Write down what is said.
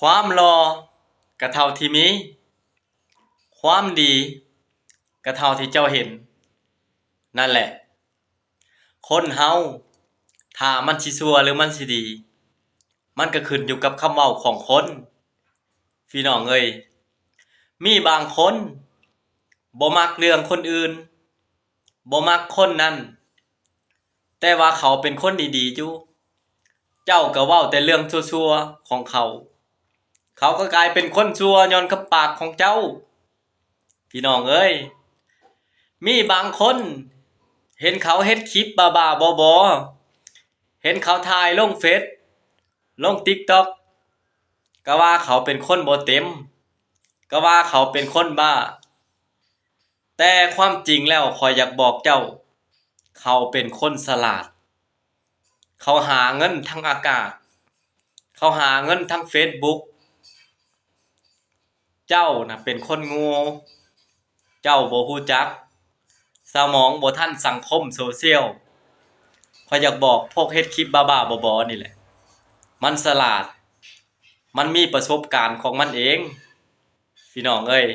ความรอกะเท่าที่มี ความดีกะเท่าที่เจ้าเห็น นั่นแหละ คนเฮาถ้ามันสิชั่วหรือมันสิดี มันก็ขึ้นอยู่กับคำเว้าของคน พี่น้องเอ้ย มีบางคนบ่มักเรื่องคนอื่น บ่มักคนนั้น แต่ว่าเขาเป็นคนดีๆอยู่ เจ้าก็เว้าแต่เรื่องชั่วๆของเขา เขาก็กลายเป็นคนชั่วย้อนกับปากของเจ้า พี่น้องเอ้ย มีบางคนเห็นเขาเฮ็ดคลิปบ้าๆบอๆเห็นเขาถ่ายลงเฟซลง TikTok ก็ว่าเขาเป็นคนบ่เต็ม ก็ว่าเขาเป็นคนบ้า แต่ความจริงแล้วข้อยอยากบอกเจ้า เขาเป็นคนฉลาด เขาหาเงินทางอากาศ เขาหาเงินทาง Facebook เจ้าน่ะเป็นคนโง่ เจ้าบ่รู้จัก สมองบ่ทันสังคมโซเชียล ข้อยอยากบอกพวกเฮ็ดคลิปบ้าๆบอๆนี่แหละ มันฉลาด มันมีประสบการณ์ของมันเอง พี่น้องเอ้ย